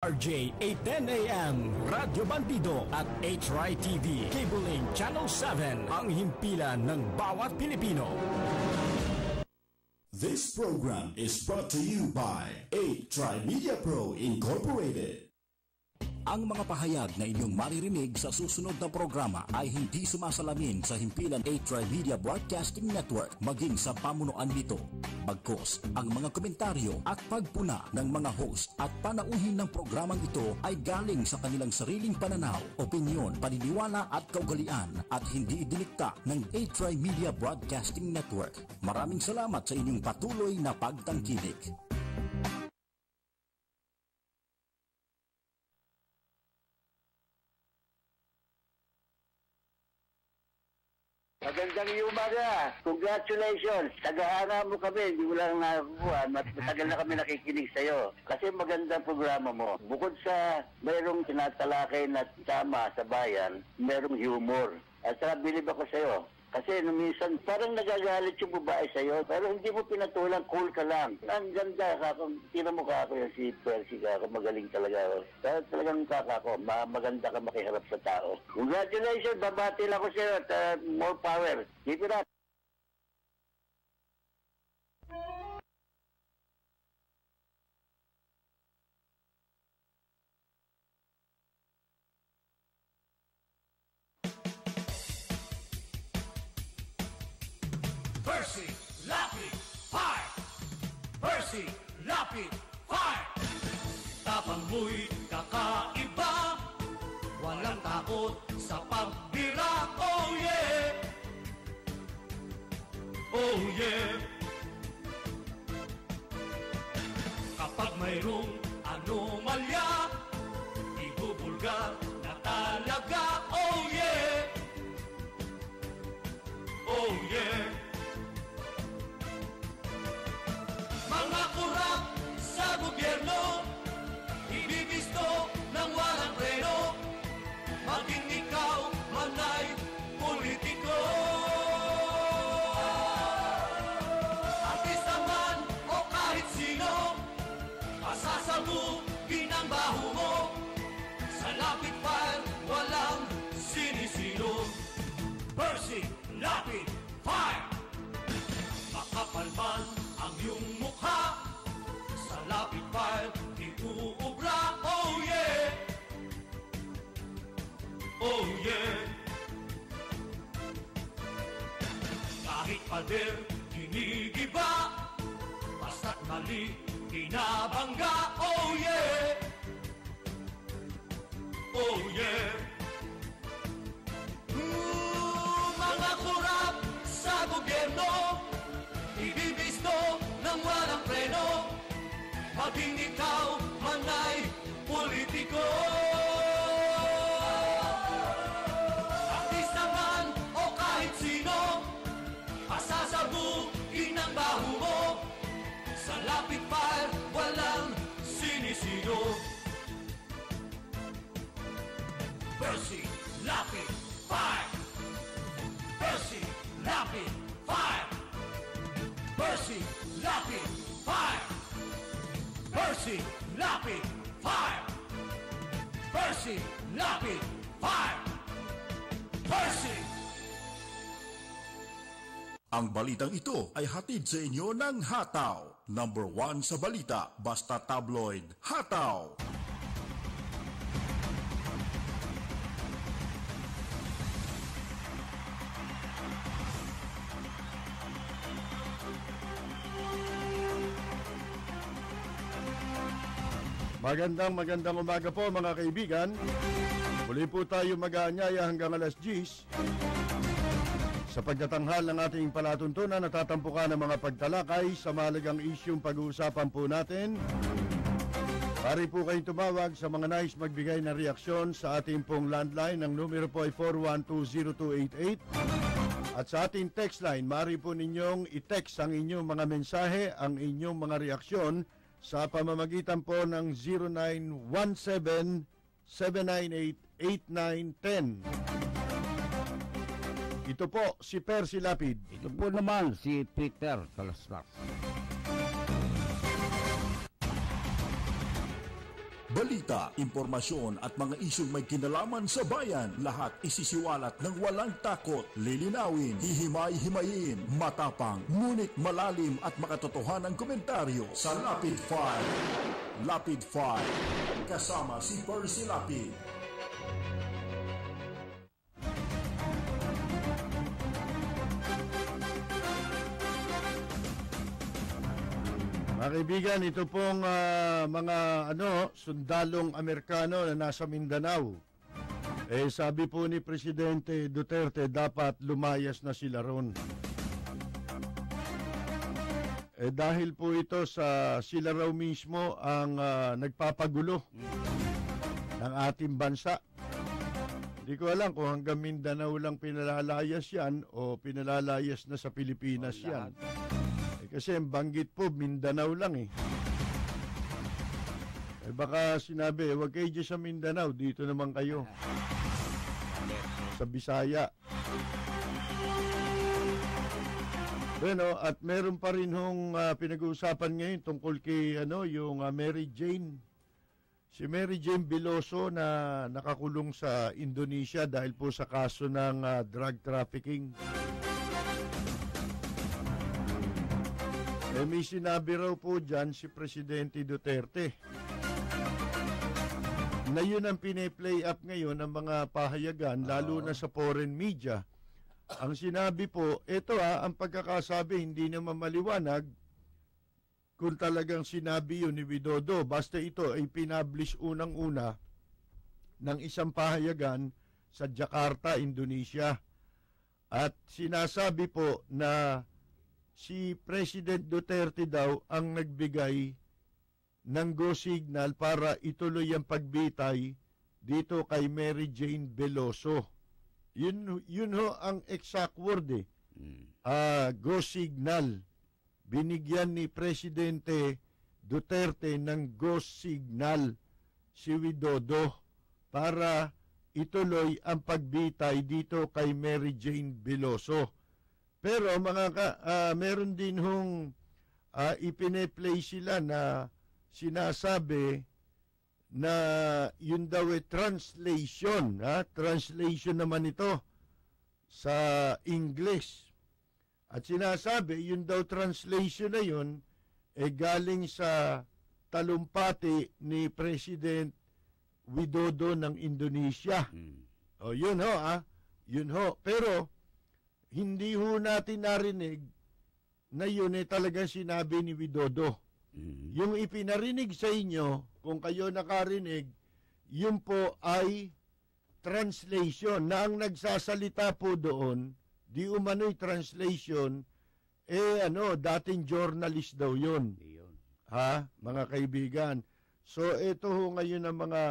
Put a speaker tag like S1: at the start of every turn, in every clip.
S1: RJ 810 AM, Radyo Bandido at HRI TV, Cable Link Channel 7, ang himpilan ng bawat Pilipino.
S2: This program is brought to you by Tri-Media Pro Incorporated.
S3: Ang mga pahayag na inyong maririnig sa susunod na programa ay hindi sumasalamin sa himpilan Tri-Media Broadcasting Network maging sa pamunuan nito. Bagkus, ang mga komentaryo at pagpuna ng mga host at panauhin ng programang ito ay galing sa kanilang sariling pananaw, opinyon, paniniwala at kaugalian at hindi dinikta ng Tri-Media Broadcasting Network. Maraming salamat sa inyong patuloy na pagtangkilik.
S4: Magandang umaga. Congratulations. Tagahanga mo kami. Hindi mo lang nakakuha. Matagal na kami nakikinig sa'yo. Kasi magandang programa mo. Bukod sa mayroong tinatalakay na tama sa bayan, mayroong humor. At saka bilib ako sa'yo. Kasi minsan parang nagagalit yung babae sa'yo, pero hindi mo pinatulang, cool ka lang. Ang ganda, tira mo kako yung si Percy, kako magaling talaga. Pero talagang kako, maganda ka makiharap sa tao. Congratulations, babati lang ko sa'yo at more power. Keep it up.
S5: Percy, lapid, fire! Percy, lapid, fire! Tapang mo'y kakaiba, walang takot sa pagbira. Oh yeah! Oh yeah! Kapag mayroong anomalya, ibubulgar na talaga. Oh yeah! Oh yeah! Mga kurap sa gobyerno, ibibisto ng walang preno, maging ikaw man ay politiko. Artista man o kahit sino, pasasabugin ang baho mo. Sa lapid fire, walang sinisino. Percy, lapid, fire! Makapal man ang iyong mukha, sa lapid fire di uubra. Oh yeah! Oh yeah! Kahit pader ginigiba, basta't mali kinabangga. Oh yeah! Oh yeah! Mga kurap sa gobyerno, ibibisto ng walang preno, maging ikaw man ay politiko. Artista man o kahit sino, pasasabugin ang baho mo. Sa lapid fire, walang sinisino. Percy, lapid, fire! Percy, lapid, fire! Percy, lapid, fire! Percy, lapid, fire! Percy, lapid, fire! Percy!
S3: Ang balitang ito ay hatid sa inyo ng Hataw. Number 1 sa balita, basta tabloid, Hataw!
S6: Magandang umaga po mga kaibigan. Muli po tayo mag-aanyaya hanggang alas 10. Sa pagtatanghal ng ating palatuntunan, natatampukan ng mga pagtalakay sa mahalagang isyong pag-uusapan po natin. Pari po kayong tumawag sa mga nais magbigay ng reaksyon sa ating pong landline. Ang numero po ay 4120288. At sa ating text line, mari po ninyong i-text ang inyong mga mensahe, ang inyong mga reaksyon sa pamamagitan po ng 0917-798-8910. Ito po si Percy Lapid.
S7: Ito po naman si Peter Salaslas.
S3: Balita, impormasyon at mga isyong may kinalaman sa bayan, lahat isisiwalat ng walang takot, lilinawin, hihimay-himayin, matapang, ngunit malalim at makatotohanang komentaryo sa Lapid 5. Lapid 5, kasama si Percy Lapid.
S6: Mga kaibigan, ito pong mga sundalong Amerikano na nasa Mindanao. Sabi po ni Presidente Duterte, dapat lumayas na sila ron. Dahil po ito sa sila raw mismo ang nagpapagulo ng ating bansa. Hindi ko alam kung hanggang Mindanao lang pinalalayas yan o pinalalayas na sa Pilipinas yan. Kasi ang banggit po, Mindanao lang eh. Baka sinabi, huwag kayo dyan sa Mindanao, dito naman kayo. Sa Bisaya. Bueno, at meron pa rin hong pinag-uusapan ngayon tungkol kay yung Mary Jane. Si Mary Jane Veloso na nakakulong sa Indonesia dahil po sa kaso ng drug trafficking. May sinabi raw po dyan si Presidente Duterte na yun ang pine-play up ngayon ng mga pahayagan, lalo na sa foreign media. Ang sinabi po, ito ang pagkakasabi, hindi naman maliwanag kung talagang sinabi yun ni Widodo. Basta ito ay pinablish unang-una ng isang pahayagan sa Jakarta, Indonesia. At sinasabi po na si President Duterte daw ang nagbigay ng go signal para ituloy ang pagbitay dito kay Mary Jane Veloso. Yun ho ang exact word go signal. Binigyan ni Presidente Duterte ng go signal si Widodo para ituloy ang pagbitay dito kay Mary Jane Veloso. Pero meron din hong ipine-play sila na sinasabi na yun daw translation. Translation naman ito sa English. At sinasabi, yun daw translation na yun galing sa talumpati ni President Widodo ng Indonesia. O yun ho, yun ho. Pero hindi ho natin narinig na yun talaga sinabi ni Widodo. Yung ipinarinig sa inyo, kung kayo nakarinig, yun po ay translation na ang nagsasalita po doon, di umano'y translation, dating journalist daw yun. Mga kaibigan. So ito ho ngayon ang mga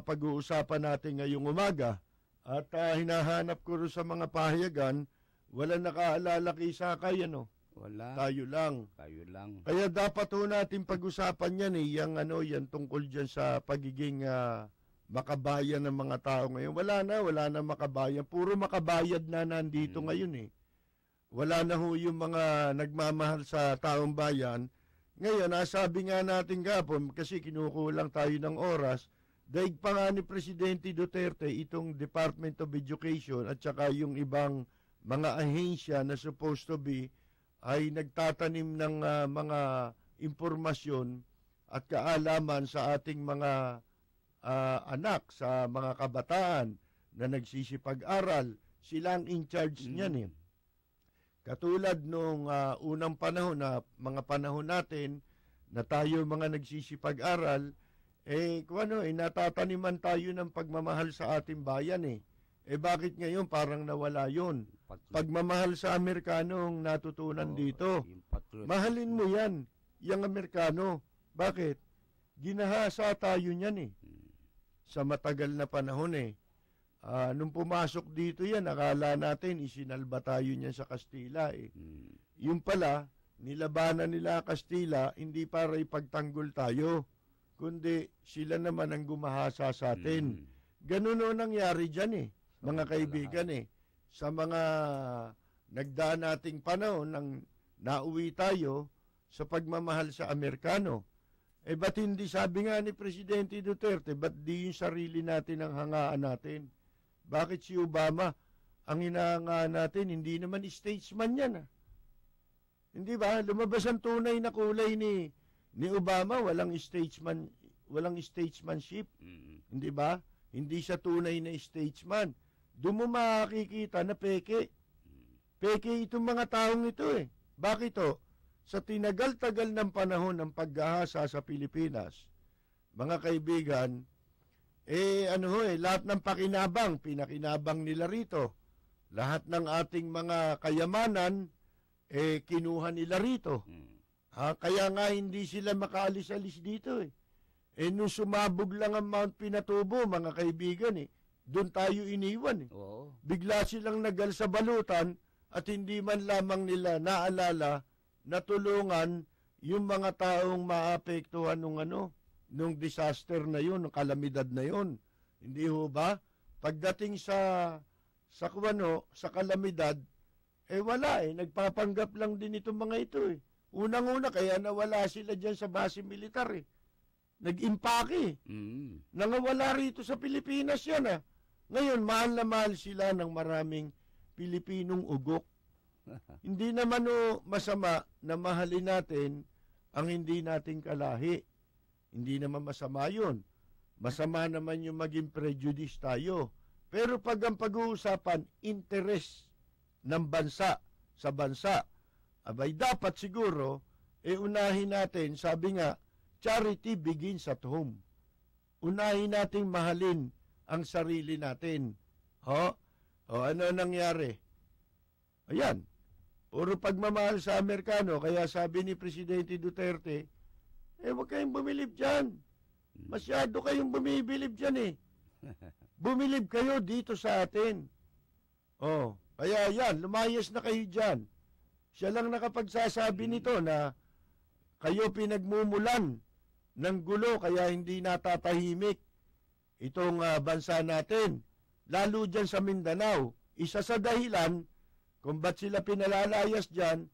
S6: pag-uusapan natin ngayong umaga. At hinahanap ko rin sa mga pahayagan, wala nakaalala kay Sakay,
S7: Wala.
S6: Tayo lang. Kaya dapat ho natin pag-usapan yan yan tungkol dyan sa pagiging makabayan ng mga tao ngayon. Wala na makabayan. Puro makabayad na nandito ngayon Wala na ho yung mga nagmamahal sa taong bayan. Ngayon, sabi nga natin gapon, kasi kinukulang tayo ng oras, daig pa nga ni Presidente Duterte itong Department of Education at saka yung ibang mga ahensya na supposed to be ay nagtatanim ng mga impormasyon at kaalaman sa ating mga anak, sa mga kabataan na nagsisipag-aral. Sila ang in charge niyan Katulad nung unang panahon na mga panahon natin na tayo mga nagsisipag-aral, natataniman tayo ng pagmamahal sa ating bayan bakit ngayon parang nawala yun? Pagmamahal sa Amerikanong natutunan dito. Mahalin mo yan, yung Amerikano. Bakit? Ginahasa tayo niyan sa matagal na panahon nung pumasok dito yan, akala natin isinalba tayo niyan sa Kastila Yung pala, nilabanan nila Kastila, hindi para ipagtanggol tayo, kundi sila naman ang gumahasa sa atin. Ganun o nangyari dyan mga kaibigan sa mga nagdaan nating panahon nang nauwi tayo sa pagmamahal sa Amerikano. ba't hindi, sabi nga ni Presidente Duterte, ba't di yung sarili natin ang hangaan natin? Bakit si Obama ang hinahangaan natin? Hindi naman statesman yan. Hindi ba? Lumabas ang tunay na kulay ni Obama, walang statesmanship. Hindi ba? Hindi siya tunay na statesman. Doon mo makikita na peke. Peke itong mga taong ito eh. Bakit to? Sa tinagal-tagal ng panahon ng paghahasa sa Pilipinas, mga kaibigan, lahat ng pinakinabang nila rito. Lahat ng ating mga kayamanan, kinuha nila rito. Kaya nga hindi sila makaalis-alis dito eh. Nung sumabog lang ang Mount Pinatubo, mga kaibigan doon tayo iniwan eh.
S7: Oo.
S6: Bigla silang nagal sa balutan at hindi man lamang nila naalala na tulungan yung mga taong maapektuhan nung disaster na yun, nung kalamidad na yun. Hindi ho ba? Pagdating sa kalamidad, wala nagpapanggap lang din itong mga ito eh. Unang-una, kaya nawala sila dyan sa base militar eh. Nag-impake. Nangawala rito sa Pilipinas yan ah. Ngayon, mahal na mahal sila ng maraming Pilipinong ugok. Hindi naman masama na mahalin natin ang hindi nating kalahi. Hindi naman masama yun. Masama naman yung maging prejudice tayo. Pero pag ang pag-uusapan, interest ng bansa sa bansa, abay dapat siguro, unahin natin, sabi nga, charity begins at home. Unahin nating mahalin ang sarili natin. Ano nangyari? Ayan, puro pagmamahal sa Amerikano, kaya sabi ni Presidente Duterte, huwag kayong bumilib dyan. Masyado kayong bumibilib dyan eh. Bumilib kayo dito sa atin. Kaya yan, lumayas na kayo dyan. Siya lang nakapagsasabi nito na kayo pinagmumulan ng gulo kaya hindi natatahimik itong bansa natin. Lalo dyan sa Mindanao. Isa sa dahilan kung ba't sila pinalalayas dyan,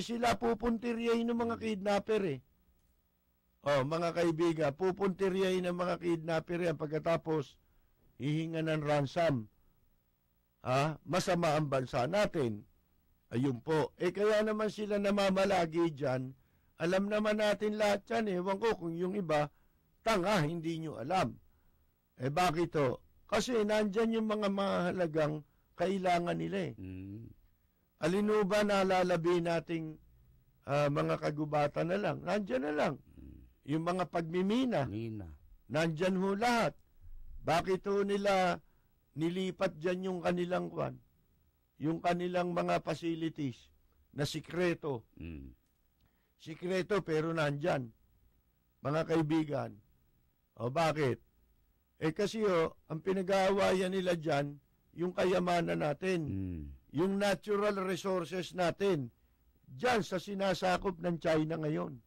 S6: sila pupuntiryahin ng mga kidnapper eh. Mga kaibigan, pupuntiryahin ng mga kidnapper yan pagkatapos hihinga ng ransom. Masama ang bansa natin. Ayun po. Kaya naman sila namamalagi dyan. Alam naman natin lahat yan. Ewan ko kung yung iba, tanga, hindi nyo alam. Bakit to? Kasi nandyan yung mga mahalagang kailangan nila eh. Alin ba nalalabi nating mga kagubatan na lang? Nandyan na lang. Yung mga pagmimina. Nandyan ho lahat. Bakit ho nila nilipat dyan yung kanilang yung kanilang mga facilities na sikreto. Sikreto pero nandyan. Mga kaibigan. Bakit? Kasi ang pinag-aawayan nila dyan, yung kayamanan natin. Yung natural resources natin. Dyan sa sinasakop ng China ngayon.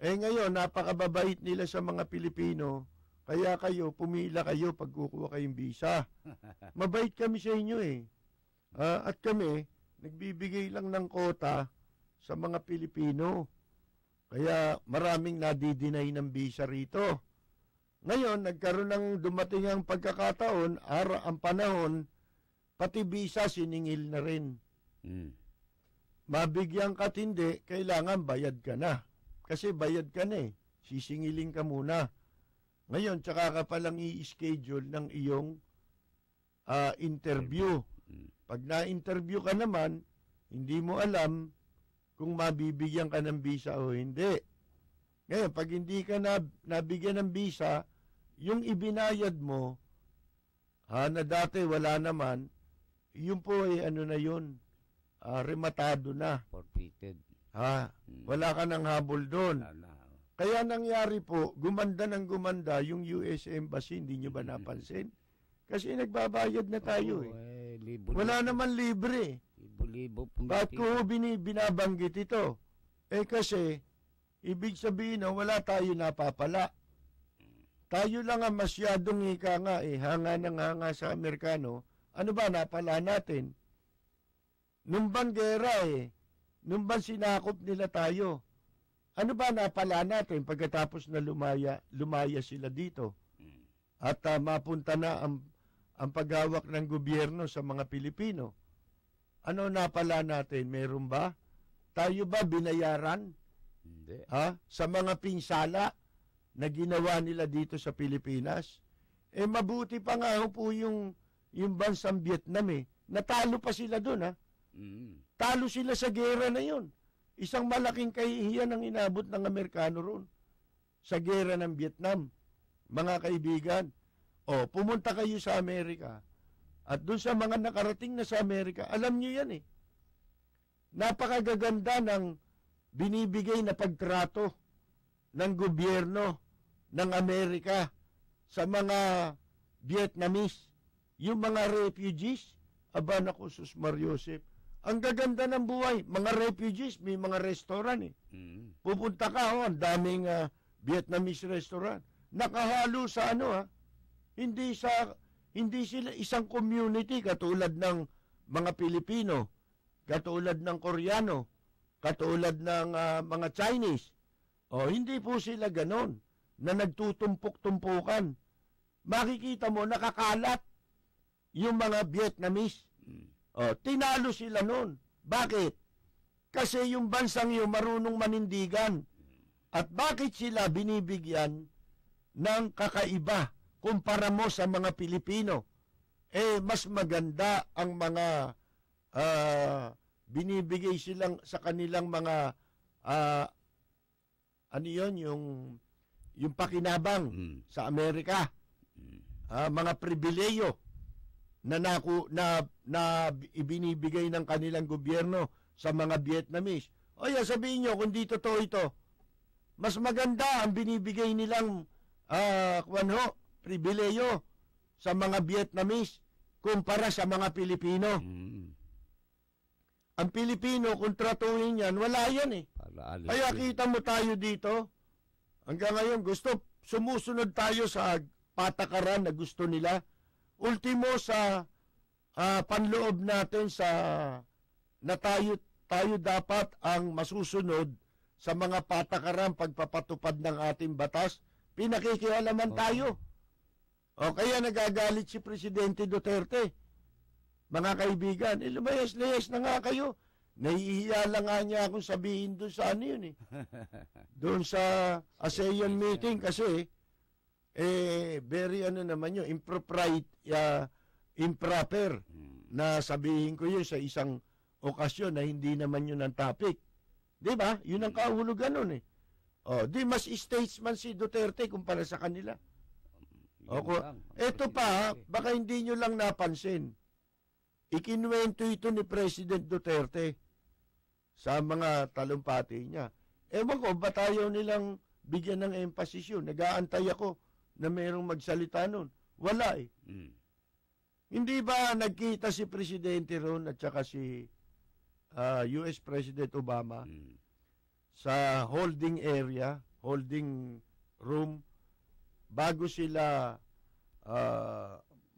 S6: Ngayon, napakababait nila sa mga Pilipino. Kaya pumila kayo pag kukuha kayong visa. Mabait kami sa inyo eh. At kami, nagbibigay lang ng kota sa mga Pilipino. Kaya maraming nadidinay ng visa rito. Ngayon, nagkaroon ng dumating ang pagkakataon, ang panahon, pati visa siningil na rin. Mabigyan ka't hindi, kailangan bayad ka na. Kasi bayad ka na eh. Sisingilin ka muna. Ngayon, tsaka ka palang i-schedule ng iyong interview. Pag na-interview ka naman, hindi mo alam kung mabibigyan ka ng visa o hindi. Ngayon, pag hindi ka nabigyan ng visa, yung ibinayad mo, na dati wala naman, yun po ay na yun, rematado na.
S7: Forfeited.
S6: Wala ka ng habol doon. Kaya nangyari po, gumanda ng gumanda yung US Embassy, hindi nyo ba napansin? Kasi nagbabayad na tayo eh. Wala naman libre.
S7: Libo-libo.
S6: Bakit ko binabanggit ito? Kasi, ibig sabihin na wala tayo napapala. Tayo lang ang masyadong hanga ng hanga sa Amerikano. Ano ba napala natin? Nung banggera nung ban sinakop nila tayo. Ano ba napala natin pagkatapos na lumaya sila dito? At mapunta na ang paghawak ng gobyerno sa mga Pilipino. Ano napala natin? Meron ba? Tayo ba binayaran?
S7: Hindi.
S6: Sa mga pinsala na ginawa nila dito sa Pilipinas? Mabuti pa nga po yung bansang Vietnam Natalo pa sila doon Talo sila sa gera na yun. Isang malaking kahihiyan ang inabot ng Amerikano ron sa gera ng Vietnam. Mga kaibigan, pumunta kayo sa Amerika at doon sa mga nakarating na sa Amerika, alam nyo yan Napakagaganda ng binibigay na pagtrato ng gobyerno ng Amerika sa mga Vietnamese. Yung mga refugees, aba naku, sus Mariosep, ang gaganda ng buhay. Mga refugees, may mga restaurant Pupunta ka, ang daming Vietnamese restaurant. Nakahalo sa hindi sila isang community katulad ng mga Pilipino, katulad ng Koreano, katulad ng mga Chinese. Hindi po sila ganon na nagtutumpok-tumpukan. Makikita mo, nakakalat yung mga Vietnamese. Tinalo sila noon. Bakit? Kasi yung bansang yun marunong manindigan. At bakit sila binibigyan ng kakaiba kumpara mo sa mga Pilipino? Mas maganda ang mga binibigay silang sa kanilang mga yung pakinabang sa Amerika. Mga pribileyo na ibinibigay ng kanilang gobyerno sa mga Vietnamese. Sabihin nyo kung di totoo ito, mas maganda ang binibigay nilang pribileyo sa mga Vietnamese kumpara sa mga Pilipino. Ang Pilipino, kung tratuhin yan, wala yan Kaya kita mo tayo dito, hanggang ngayon sumusunod tayo sa patakaran na gusto nila. Ultimo sa panloob natin na tayo dapat ang masusunod sa mga patakaran pagpapatupad ng ating batas. Pinakikialaman tayo. Kaya nagagalit si Presidente Duterte. Mga kaibigan, lumayas-layas na nga kayo. Nahihiya lang nga niya akong sabihin doon sa doon sa ASEAN meeting kasi very improper na sabihin ko yun sa isang okasyon na hindi naman yun ang topic. Di ba? Yun ang kahulugan nun di mas statesman si Duterte kumpara sa kanila. Ito pa, baka hindi nyo lang napansin. Ikinuwento ito ni President Duterte sa mga talumpati niya. Ewan ko, ba't ayaw nilang bigyan ng emphasis yun? Nag-aantay ako na mayroong magsalita nun. Wala Hindi ba nagkita si Presidente ron at saka si US President Obama sa holding area, holding room, bago sila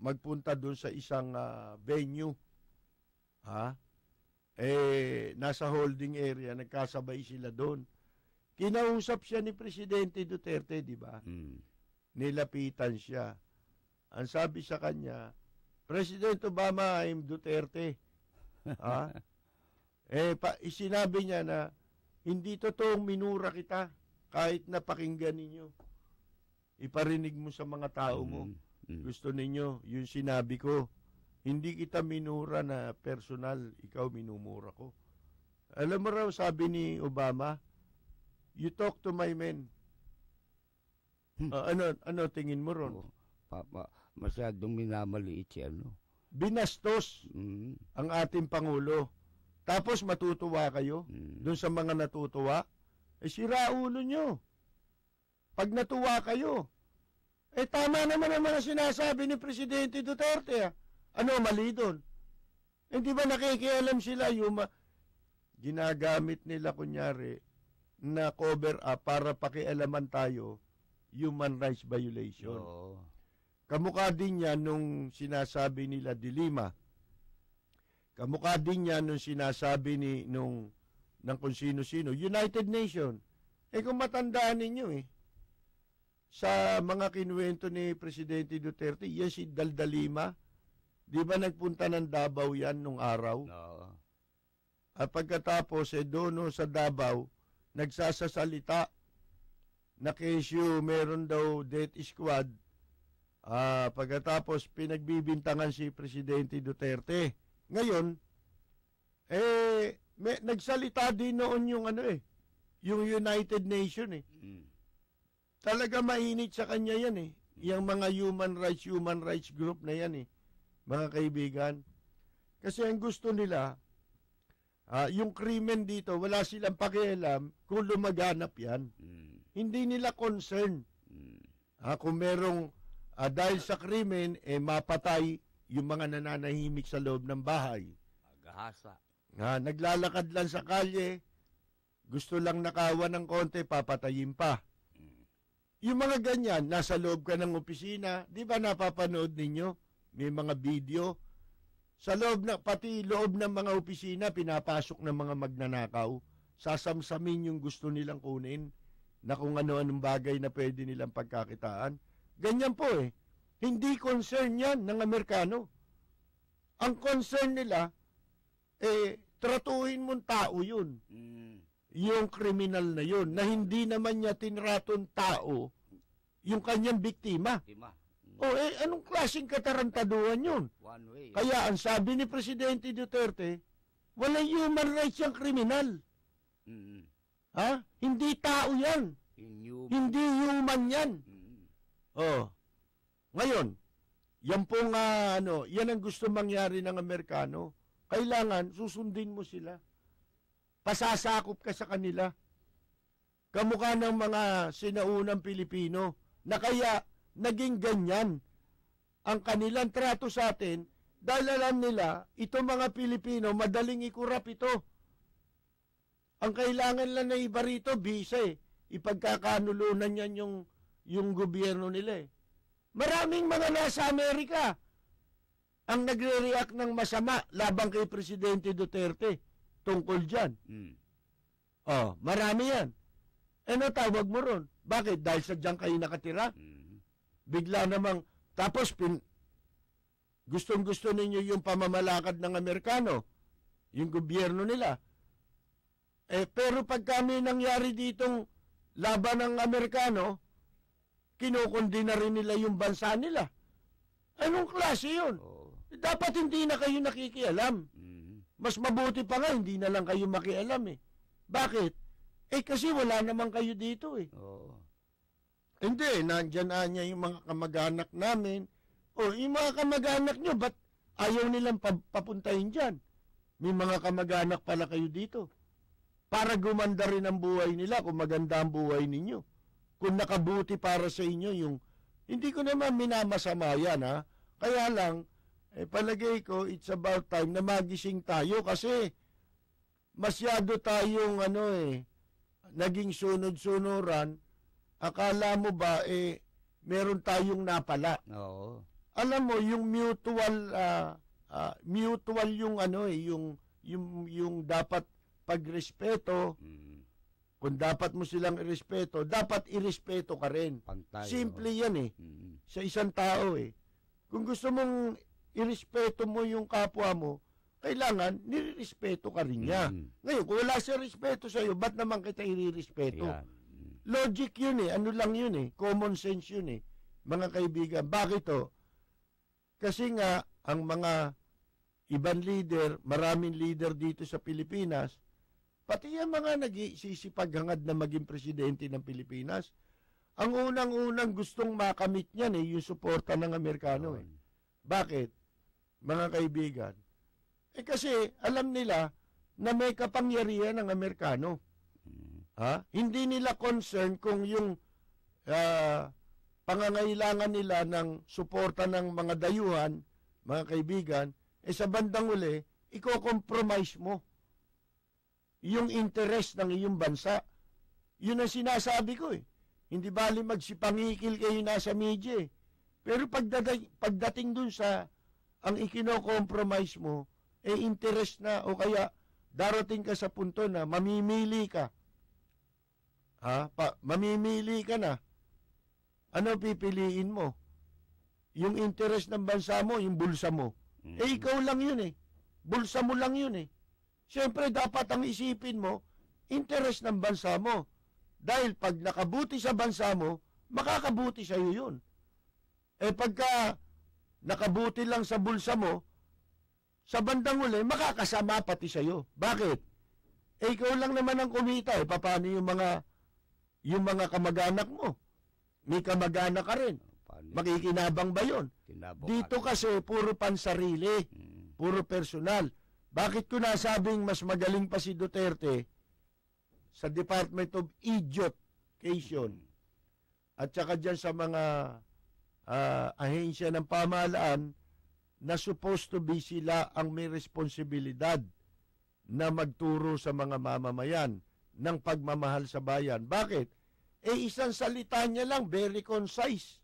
S6: magpunta doon sa isang venue? Nasa holding area, nagkasabay sila doon. Kinausap siya ni Presidente Duterte, di ba? Nilapitan siya. Ang sabi sa kanya, President Obama, I'm Duterte. Sinabi niya na, hindi totoong minura kita kahit napakinggan ninyo. Iparinig mo sa mga tao mo. Gusto ninyo, yung sinabi ko, hindi kita minura na personal, ikaw minumura ko. Alam mo raw, sabi ni Obama, you talk to my men. Ano tingin mo ron?
S7: Masyadong minamaliit siya,
S6: Binastos ang ating Pangulo. Tapos matutuwa kayo doon sa mga natutuwa. Sira ulo nyo. Pag natuwa kayo, tama naman ang mga sinasabi ni Presidente Duterte. Ano mali doon? Hindi ba nakikialam sila yung ginagamit nila kunyari na cover up para pakialaman tayo human rights violation. Kamukha din yan nung sinasabi nila Dilima. Kamukha din yan nung sinasabi ng kung sino-sino. United Nations. Kung matandaan ninyo sa mga kinuwento ni Presidente Duterte, yan si Daldalima, di ba nagpunta ng Davao yan nung araw?
S7: Oo.
S6: At pagkatapos, doon sa Davao, nagsasasalita na kesyo meron daw death squad. Pagkatapos, pinagbibintangan si Presidente Duterte. Ngayon, nagsalita din noon yung yung United Nations Talaga mainit sa kanya yan Yung mga human rights group na yan mga kaibigan. Kasi ang gusto nila, yung krimen dito, wala silang pakialam kung lumaganap yan. Hindi nila concern. Kung merong, dahil sa krimen, mapatay yung mga nananahimik sa loob ng bahay.
S7: Agahasa.
S6: Naglalakad lang sa kalye, gusto lang nakawan ng konti, papatayin pa. Yung mga ganyan, nasa loob ka ng opisina, di ba napapanood ninyo? May mga video. Sa loob pati loob ng mga opisina, pinapasok ng mga magnanakaw. Sasamsamin yung gusto nilang kunin na kung ano-anong bagay na pwede nilang pagkakitaan. Ganyan po Hindi concern yan ng Amerikano. Ang concern nila, tratuhin mong tao yun. Yung kriminal na yun, na hindi naman niya tinraton tao, yung kanyang biktima. Anong klaseng katarantaduhan yun?
S7: One way.
S6: Kaya ang sabi ni Presidente Duterte, walang human rights yung kriminal. Hindi tao yan. Hindi human yan. Ngayon, yan pong yan ang gusto mangyari ng Amerikano. Kailangan susundin mo sila. Pasasakop ka sa kanila. Kamukha ng mga sinaunang Pilipino na kaya naging ganyan ang kanilang trato sa atin dahil alam nila, ito mga Pilipino, madaling ikurap ito. Ang kailangan lang na iba rito, visa Ipagkakanulunan yan yung gobyerno nila Maraming mga nasa Amerika ang nagre-react ng masama labang kay Presidente Duterte tungkol dyan. Marami yan. Tawag mo ron? Bakit? Dahil sa dyan kayo nakatira? Bigla namang, tapos gustong-gusto ninyo yung pamamalakad ng Amerikano, yung gobyerno nila. Pero pag kami nangyari ditong laban ng Amerikano, kinukundi na rin nila yung bansa nila. Anong klase yun? Dapat hindi na kayo nakikialam. Mas mabuti pa nga, hindi na lang kayo makialam Bakit? Kasi wala naman kayo dito Hindi, nandyan niya yung mga kamag-anak namin. Yung mga kamag-anak nyo, ba't ayaw nilang papuntahin dyan? May mga kamag-anak pala kayo dito. Para gumanda rin ang buhay nila kung maganda ang buhay ninyo. Kung nakabuti para sa inyo yung... Hindi ko naman minamasama yan Kaya lang, palagay ko, it's about time na magising tayo kasi masyado tayong naging sunod-sunuran. Akala mo ba meron tayong napala?
S7: Oo.
S6: Alam mo yung mutual yung yung dapat pagrespeto. Kung dapat mo silang irespeto, dapat irespeto ka rin.
S7: Pantay,
S6: Simple yan sa isang tao Kung gusto mong irespeto mo yung kapwa mo, kailangan nirespeto ka rin niya. Ngayon, kung wala siya respeto sa'yo, ba't naman kita irespeto? Logic yun ano lang yun common sense yun mga kaibigan. Bakit Kasi nga, ang mga ibang leader, maraming leader dito sa Pilipinas, pati yung mga nagsisipaghangad na maging presidente ng Pilipinas, ang unang-unang gustong makamit niyan yung suporta ng Amerikano Bakit? Mga kaibigan. Kasi alam nila na may kapangyarihan ng Amerikano. Hindi nila concern kung yung pangangailangan nila ng suporta ng mga dayuhan, mga kaibigan, sa bandang uli, iko-compromise mo yung interest ng iyong bansa. Yun ang sinasabi ko Hindi bali magsipangikil kayo nasa media Pero pagdating dun sa ang ikino-compromise mo, interest na o kaya darating ka sa punto na mamimili ka mamimili ka na. Ano pipiliin mo? Yung interest ng bansa mo, yung bulsa mo. Ikaw lang yun eh. Bulsa mo lang yun eh. Siyempre, dapat ang isipin mo, interest ng bansa mo. Dahil pag nakabuti sa bansa mo, makakabuti sa iyo yun. Pagka nakabuti lang sa bulsa mo, sa bandang uli, makakasama pati sa iyo. Bakit? Ikaw lang naman ang kumita. Paano yung mga kamag-anak mo? May kamag-anak ka rin. Makikinabang ba yun? Dito kasi, puro pansarili. Puro personal. Bakit ko nasabing mas magaling pa si Duterte sa Department of Education at saka dyan sa mga ahensya ng pamahalaan na supposed to be sila ang may responsibilidad na magturo sa mga mamamayan ng pagmamahal sa bayan. Bakit? Isang salita niya lang, very concise.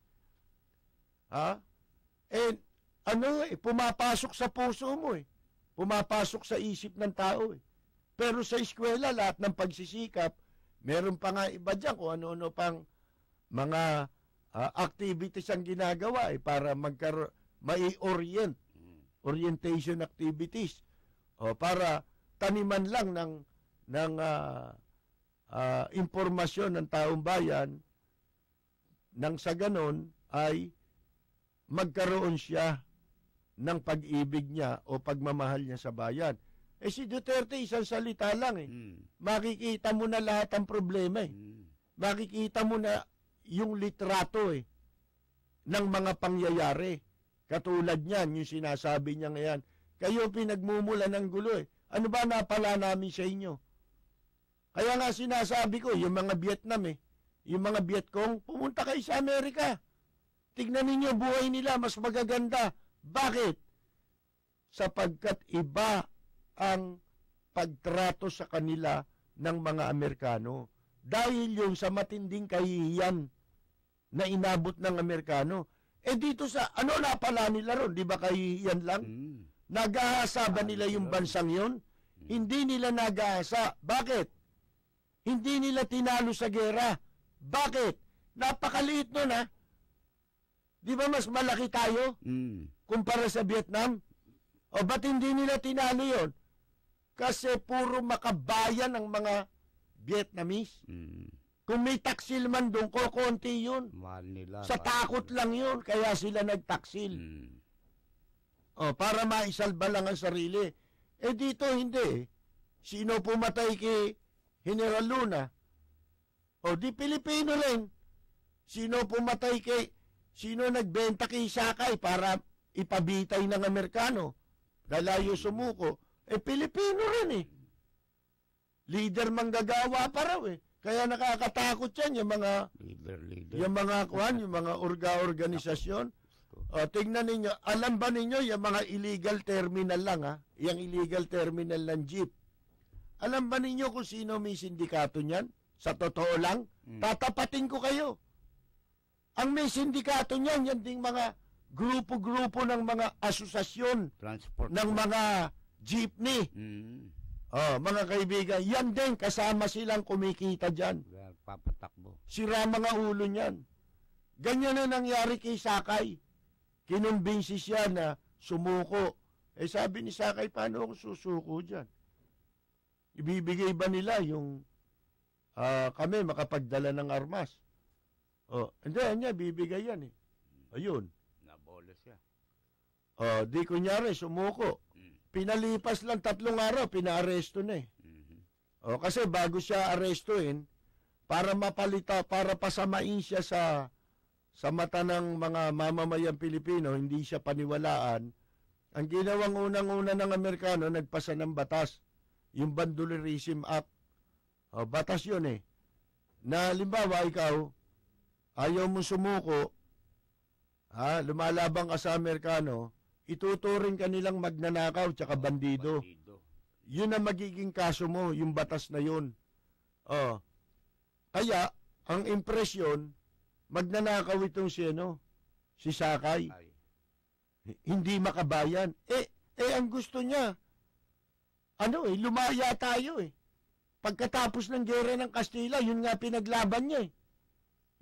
S6: Pumapasok sa puso mo eh. Pumapasok sa isip ng tao eh. Pero sa eskwela, lahat ng pagsisikap, meron pa nga iba dyan kung ano-ano pang mga activities ang ginagawa eh, para orientation activities. Para taniman lang ng impormasyon ng taong bayan nang sa ganon ay magkaroon siya ng pag-ibig niya o pagmamahal niya sa bayan. Si Duterte, isang salita lang eh. Makikita mo na lahat ng problema eh. Makikita mo na yung litrato eh ng mga pangyayari. Katulad niyan, yung sinasabi niya ngayon, kayo pinagmumula ng gulo eh. Ano ba napala namin sa inyo? Kaya nga sinasabi ko, yung mga Vietnam eh, yung mga Vietcong, pumunta kayo sa Amerika. Tignan ninyo, buhay nila, mas magaganda. Bakit? Sapagkat iba ang pagtrato sa kanila ng mga Amerikano. Dahil yung sa matinding kahihiyan na inabot ng Amerikano. Dito sa, ano napala nila ron? Di ba kahihiyan lang? Nag-aasa ba nila yung bansang yun? Hindi nila nag-aasa. Bakit? Hindi nila tinalo sa gera. Bakit? Napakaliit nun ha. Di ba mas malaki tayo kumpara sa Vietnam? O ba't hindi nila tinalo yun? Kasi puro makabayan ang mga Vietnamese. Kung may taksil man doon, konti yun. Sa takot lang yun, kaya sila nagtaksil. Para maisalba lang ang sarili. Dito hindi. Sino pumatay kay General Luna? Di Pilipino rin. Sino pumatay sino nagbenta kay Sakay para ipabitay ng Amerikano? Dalayo sumuko. Pilipino rin eh. Leader manggagawa pa raw eh. Kaya nakakatakot yan, yung mga yung mga organisasyon. Tingnan ninyo, alam ba ninyo yung mga illegal terminal lang ha? Yung illegal terminal ng jeep. Alam ba ninyo kung sino may sindikato niyan? Sa totoo lang, tatapatin ko kayo. Ang may sindikato niyan, yan ding mga grupo-grupo ng mga asosasyon ng mga jeepney. Mga kaibigan, yan din, kasama silang kumikita dyan.
S7: Papatakbo.
S6: Sira mga ulo niyan. Ganyan na nangyari kay Sakay. Kinumbinsi siya na sumuko. Sabi ni Sakay, paano ako susuko dyan? Ibibigay ba nila yung kami makapagdala ng armas? Hindi, bibigay yan eh. Ayun.
S7: Nabola siya.
S6: Di kunyari, sumuko. Pinalipas lang 3 araw, pinaaresto na eh. Kasi bago siya arestuin, para pasamain siya sa mata ng mga mamamayang Pilipino, hindi siya paniwalaan, ang ginawang unang-una ng Amerikano, nagpasa ng batas, yung Bandolerism Act. Batas yun eh. Na halimbawa, ikaw, ayaw mo sumuko, lumalabang ka sa Amerikano, ituturing ka nilang magnanakaw tsaka bandido. Yun ang magiging kaso mo, yung batas na yun. Kaya, ang impresyon, magnanakaw itong si Sakay. Hindi makabayan. Ang gusto niya, lumaya tayo eh. pagkatapos ng gera ng Kastila, yun nga pinaglaban niya eh.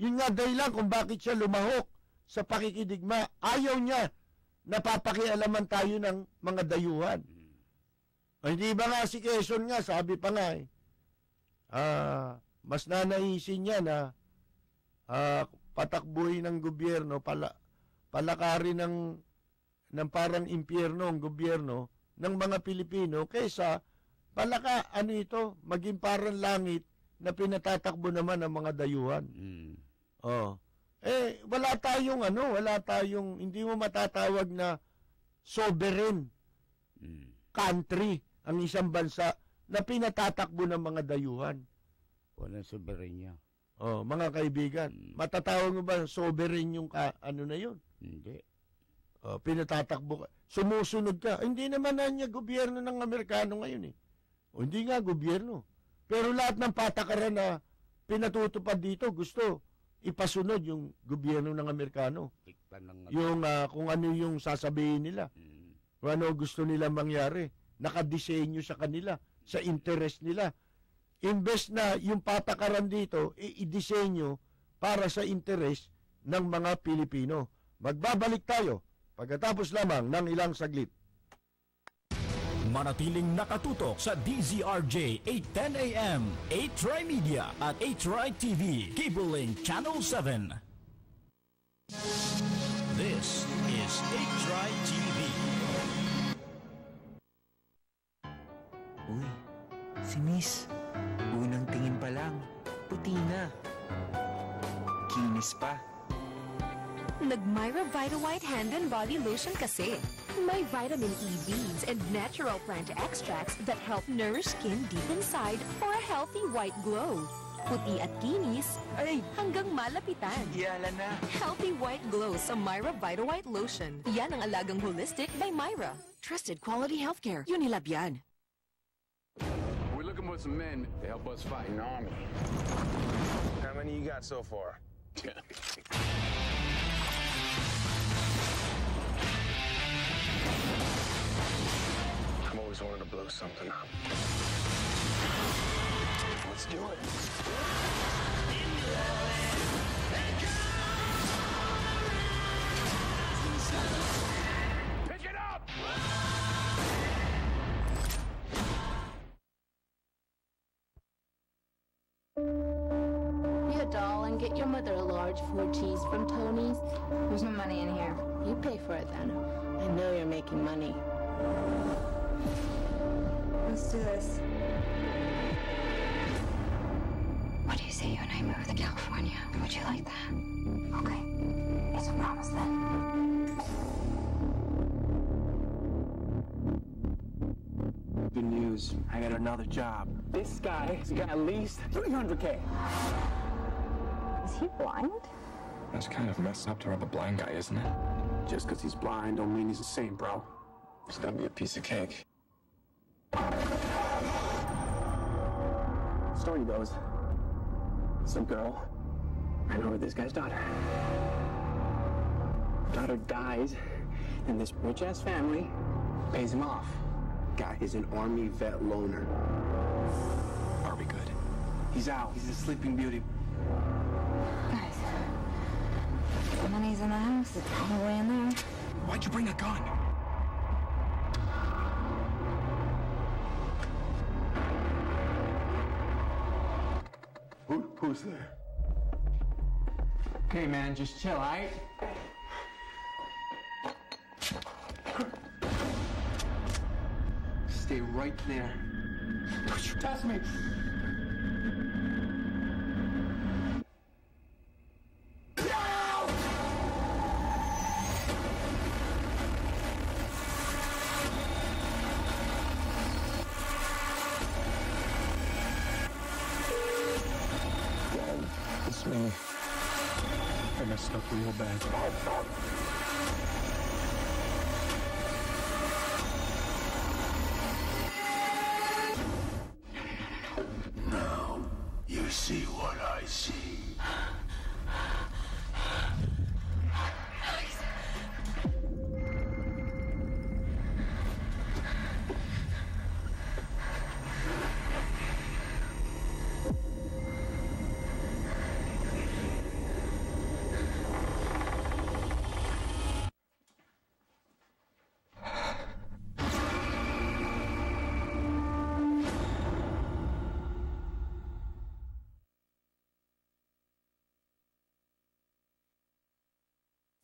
S6: Yun nga dahilan kung bakit siya lumahok sa pakikidigma. Ayaw niya napapakialaman tayo ng mga dayuhan. Hindi ba nga si Quezon nga, sabi pa nga eh, mas nanaisin niya na patakbuhin ng gobyerno, palakarin ng parang impyerno ang gobyerno ng mga Pilipino kaysa maging parang langit na pinatatakbo naman ng mga dayuhan. Wala tayong, hindi mo matatawag na sovereign country ang isang bansa na pinatatakbo ng mga dayuhan.
S7: Walang soberenya.
S6: Mga kaibigan, matatawag mo ba sovereign yung na yun?
S7: Hindi.
S6: Pinatatakbo ka. Sumusunod ka. Hindi naman na niya gobyerno ng Amerikano ngayon eh. Hindi nga gobyerno. Pero lahat ng patakaran na pinatutupad dito, gusto ipasunod yung gobyerno ng Amerikano. Yung kung ano yung sasabihin nila. Kung ano gusto nila mangyari. Nakadisenyo sa kanila, sa interest nila. Imbes na yung patakaran dito, i-disenyo para sa interest ng mga Pilipino. Magbabalik tayo pagkatapos lamang ng ilang saglit.
S1: Manatiling nakatutok sa DZRJ 810 AM, 8 Media at 8 TV, Cable Link Channel 7. This is 8 TV.
S8: Uy, si Miss, unang tingin pa lang, puti na. Kinis pa.
S9: Nag-Myra Vita-White Hand and Body Lotion kasi. May vitamin E beads and natural plant extracts that help nourish skin deep inside for a healthy white glow. Puti at kinis,
S8: Ay!
S9: hanggang malapitan.
S8: Yala na.
S9: Healthy white glow sa Myra Vita-White Lotion. Yan ang alagang holistic by Myra. Trusted quality healthcare. Unilab yan.
S10: We're looking for some men to help us fight an army.
S11: How many you got so far? I've always wanted to blow something up. Let's do it.
S10: Pick it up!
S12: Be a doll and get your mother a large 4 cheese from Tony's. There's no money in here. You pay for it then. I know you're making money.
S13: Let's do this. What do you say you and I move to California? Would you like that? Okay. It's a promise then.
S11: Good news. I got another job. This guy has got at least $300K.
S13: Is he blind?
S11: That's kind of messed up to rob a blind guy, isn't it? Just because he's blind don't mean he's a saint, bro. It's gonna be a piece of cake. Story goes, some girl ran over this guy's daughter. Daughter dies, and this rich-ass family pays him off. Guy is an Army vet loner. Are we good? He's out. He's a sleeping beauty.
S13: Guys, the money's in the house. It's probably in there.
S11: Why'd you bring a gun? Who's there?
S14: Okay, man, just chill, all right? Stay right there.
S11: Don't you touch me! It's me. I messed up real bad.
S2: Now, you see what I see.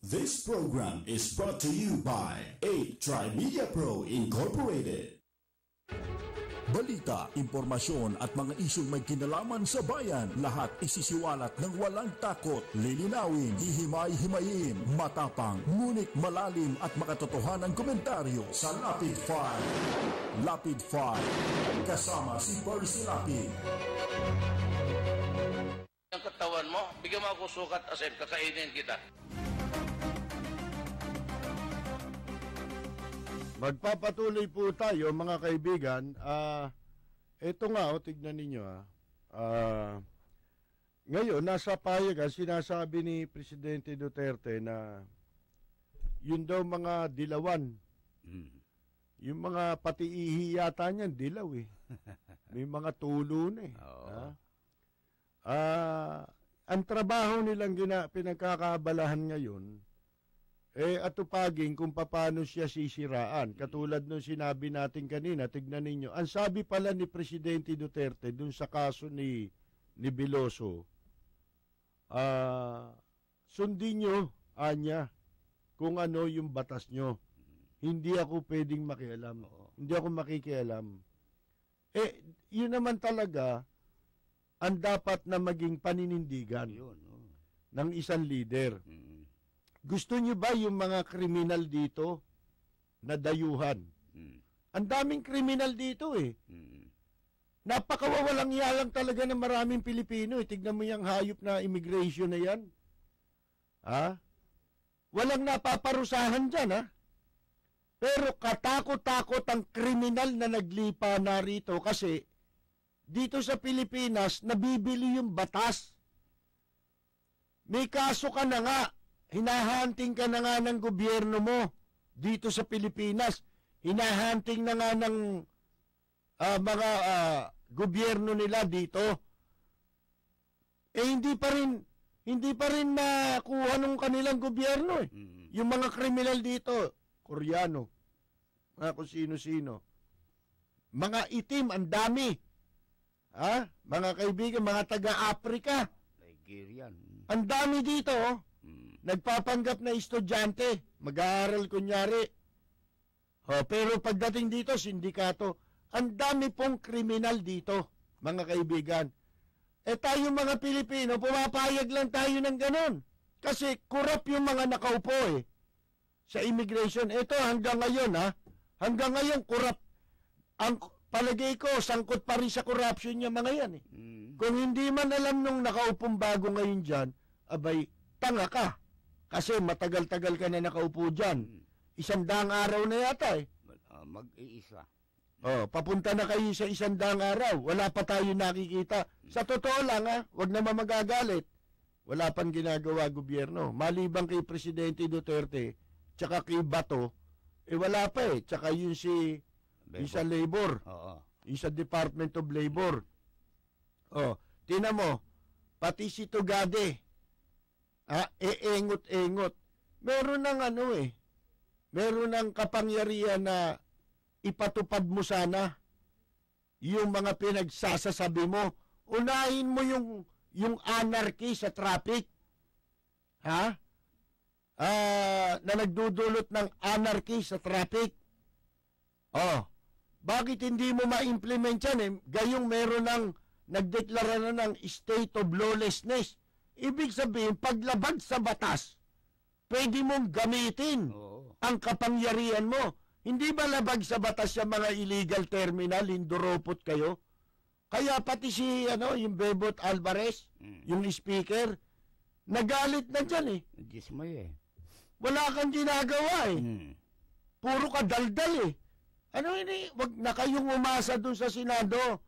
S2: This program is brought to you by 8 Media Pro Incorporated.
S3: Balita, impormasyon at mga isyong may kinalaman sa bayan, lahat isisiwalat ng walang takot, lilinawin, hihimay-himayin, matapang, ngunit malalim at makatotohanan komentaryo sa Lapid 5. Lapid 5, kasama si Percy Lapid.
S15: Ang katawan mo, bigyan mo ako sukat, asep, kakainin kita.
S6: Magpapatuloy po tayo mga kaibigan. Ito nga, tignan ninyo. Ngayon, nasa payagan, sinasabi ni Presidente Duterte na yun daw mga dilawan. Yung mga pati ihi yata niyan, dilaw eh. May mga tulo na eh. Ang trabaho nilang pinagkakabalahan ngayon, atupagin kung paano siya sisiraan. Katulad nung sinabi natin kanina, tignan ninyo. Ang sabi pala ni Presidente Duterte dun sa kaso ni Veloso, sundin nyo, anya, kung ano yung batas nyo. Hindi ako pwedeng makialam. Hindi ako makikialam. Yun naman talaga ang dapat na maging paninindigan ng isang leader. Gusto niyo ba yung mga kriminal dito na dayuhan? Ang daming kriminal dito eh. Napakawawalang yalang talaga ng maraming Pilipino. Tignan mo yung hayop na immigration na yan. Walang napaparusahan dyan Pero katakot-takot ang kriminal na naglipa na rito kasi dito sa Pilipinas nabibili yung batas. May kaso ka na nga. Hinahanting ka na nga ng gobyerno mo dito sa Pilipinas. Hinahanting na nga ng mga gobyerno nila dito. Hindi pa rin makuha ng kanilang gobyerno eh. Yung mga kriminal dito, Koreano, mga kung sino-sino. Mga itim, ang dami. Mga kaibigan, mga taga-Africa.
S7: Nigerian.
S6: Ang dami dito nagpapanggap na estudyante, mag-aaral kunyari. Pero pagdating dito, sindikato, ang dami pong kriminal dito, mga kaibigan. Tayo mga Pilipino, pumapayag lang tayo ng ganon. Kasi kurap yung mga nakaupo sa immigration. Ito hanggang ngayon hanggang ngayon kurap. Ang palagay ko, sangkot pa rin sa corruption yung mga yan Kung hindi man alam nung nakaupong bago ngayon dyan, abay, tanga ka. Kasi matagal-tagal ka na nakaupo dyan. 100 araw na yata
S7: Mag-iisa.
S6: Papunta na kayo sa 100 araw. Wala pa tayo nakikita. Sa totoo lang wag naman magagalit. Wala pang ginagawa gobyerno. Maliban kay Presidente Duterte, tsaka kay Bato, wala pa Tsaka yun sa Labor. Yung sa Department of Labor. Tingnan mo, pati si Tugade, engot-engot. Meron ng meron ng kapangyarihan na ipatupad mo sana yung mga pinagsasasabi mo. Unahin mo yung anarchy sa traffic. Na nagdudulot ng anarchy sa traffic. Bakit hindi mo ma-implement yan Gayong meron ng nagdeklara na ng state of lawlessness. Ibig sabihin, paglabag sa batas, pwede mong gamitin ang kapangyarihan mo. Hindi ba labag sa batas yung mga illegal terminal, hinduropot kayo? Kaya pati yung Bebot Alvarez, yung speaker, nagalit na dyan
S7: Dismay
S6: Wala kang ginagawa Puro ka daldal wag na kayong umasa dun sa Senado.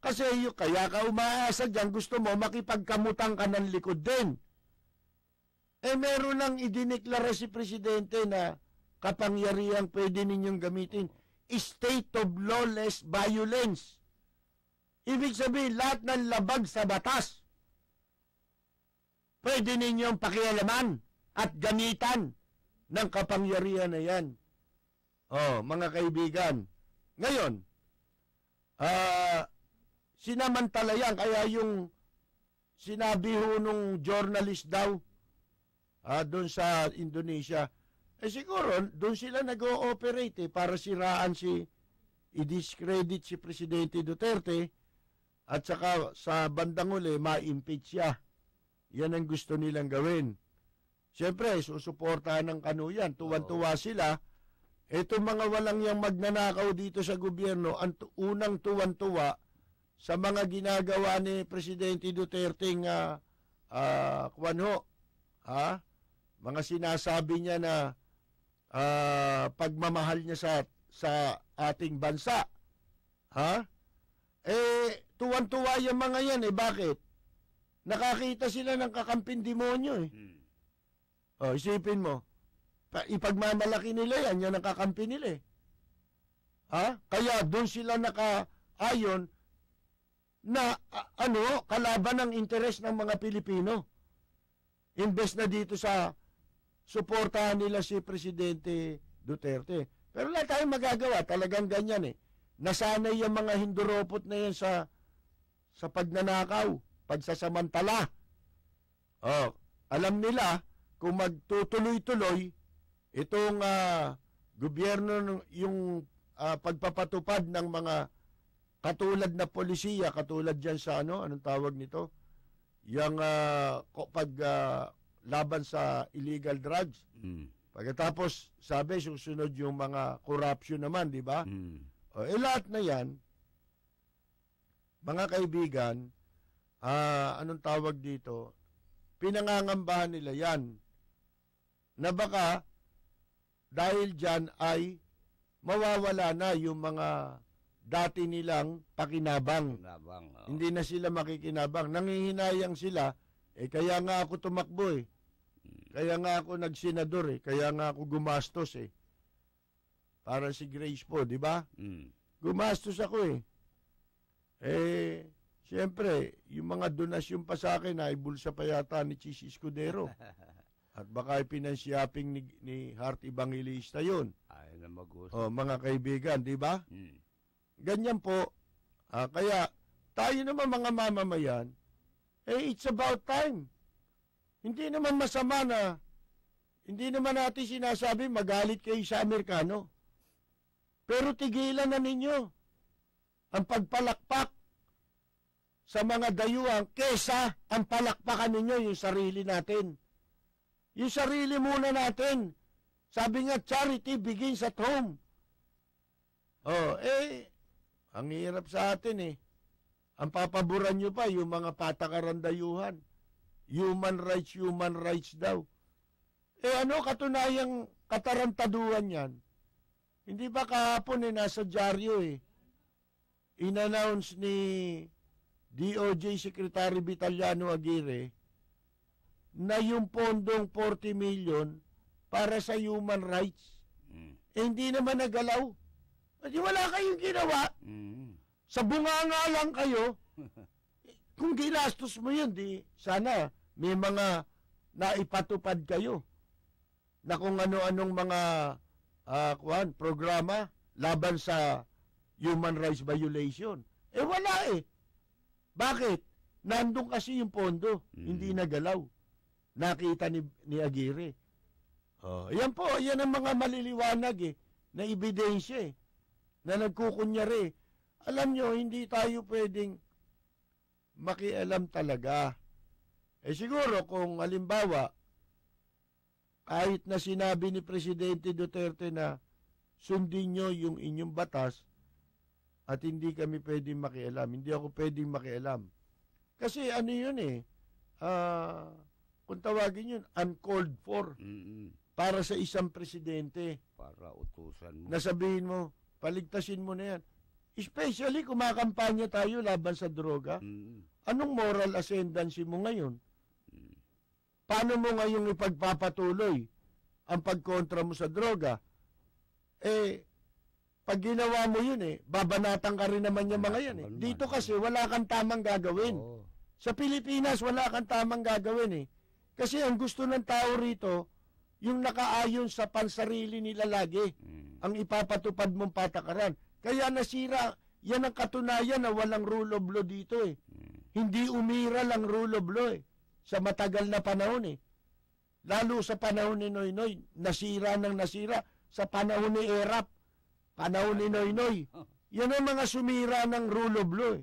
S6: Kasi kaya ka umaasa dyan, gusto mo makipagkamutang ka ng likod din. Meron nang idineklara si Presidente na kapangyarihan pwede ninyong gamitin. State of lawless violence. Ibig sabihin, lahat ng labag sa batas, pwede ninyong pakialaman at gamitan ng kapangyarihan na yan. Mga kaibigan. Ngayon, sinamantala yan. Kaya yung sinabi ho nung journalist daw doon sa Indonesia. Siguro, doon sila nag-ooperate para siraan i-discredit si Presidente Duterte at saka sa bandang uli, ma-impeach siya. Yan ang gusto nilang gawin. Siyempre, susuportahan ng kanuyan. Tuwan-tuwa sila. Itong mga walang yang magnanakaw dito sa gobyerno, ang unang tuwan-tuwa sa mga ginagawa ni Presidente Duterte mga sinasabi niya na pagmamahal niya sa ating bansa. Tuwan-tuwa yung mga yan. Bakit? Nakakita sila ng kakamping demonyo isipin mo. Ipagmamalaki nila yan ang kakampi nila Kaya doon sila nakaayon na kalaban ng interes ng mga Pilipino. Imbes na dito sa suportahan nila si Presidente Duterte. Pero wala tayong magagawa, talagang ganyan Nasanay yung mga hinduropot na yan sa pagnanakaw, pagsasamantala. Alam nila kung magtutuloy-tuloy itong gobyerno yung pagpapatupad ng mga katulad na polisiya, katulad dyan sa anong tawag nito? Yung laban sa illegal drugs. Pagkatapos, sabi, susunod yung mga corruption naman, di ba? Lahat na yan, mga kaibigan, anong tawag dito? Pinangangambahan nila yan na baka dahil dyan ay mawawala na yung mga dati nilang pakinabang. Hindi na sila makikinabang. Nangihinayang sila, kaya nga ako tumakbo Kaya nga ako nagsenador Kaya nga ako gumastos Para si Grace po, di ba? Gumastos ako siyempre, yung mga donasyon pa sa akin ay bulsa pa yata ni Chis Escudero. At baka pinansyaping ni Heart Evangelista yun.
S7: Ay na mag-usap.
S6: Mga kaibigan, di ba? Ganyan po. Kaya, tayo naman mga mamamayan, it's about time. Hindi naman masama na, hindi naman natin sinasabi magalit kayo sa Amerikano. Pero tigilan na ninyo ang pagpalakpak sa mga dayuhan kesa ang palakpakan ninyo yung sarili natin. Yung sarili muna natin. Sabi nga, charity begins at home. Ang hirap sa atin Ang papaboran nyo pa, yung mga patakaran dayuhan. Human rights daw. Katunayang katarantaduhan yan? Hindi ba kahapon nasa dyaryo in-announce ni DOJ Secretary Vitaliano Aguirre na yung pondong 40 million para sa human rights. Hindi naman nagalaw. Wala kayong ginawa. Sa bunganga lang kayo. Kung ginastos mo yun, sana may mga naipatupad kayo na kung ano-anong mga programa laban sa human rights violation. Wala Bakit? Nandun kasi yung pondo, hindi nagalaw. Nakita ni Aguirre. Yan po, yan ang mga maliliwanag na ebidensya na nagkukunyari. Alam nyo, hindi tayo pwedeng makialam talaga. Siguro kung halimbawa, kahit na sinabi ni Presidente Duterte na sundin nyo yung inyong batas at hindi kami pwedeng makialam. Hindi ako pwedeng makialam. Kasi ano yun kung tawagin yun, uncalled for. Para sa isang presidente.
S7: Para utusan mo.
S6: Nasabihin mo, paligtasin mo na yan. Especially kumakampanya tayo laban sa droga. Anong moral ascendancy mo ngayon? Paano mo ngayong ipagpapatuloy ang pagkontra mo sa droga? Pag ginawa mo yun babanatan ka rin naman yung mga yan Dito kasi wala kang tamang gagawin. Sa Pilipinas wala kang tamang gagawin Kasi ang gusto ng tao rito, yung nakaayon sa pansarili nila lagi, ang ipapatupad mong patakaran. Kaya nasira, yan ang katunayan na walang rule of law dito Hindi umiral ang rule of law sa matagal na panahon Lalo sa panahon ni Noynoy, nasira ng nasira. Sa panahon ni Erap, panahon ni Noynoy. Yan ang mga sumira ng rule of law.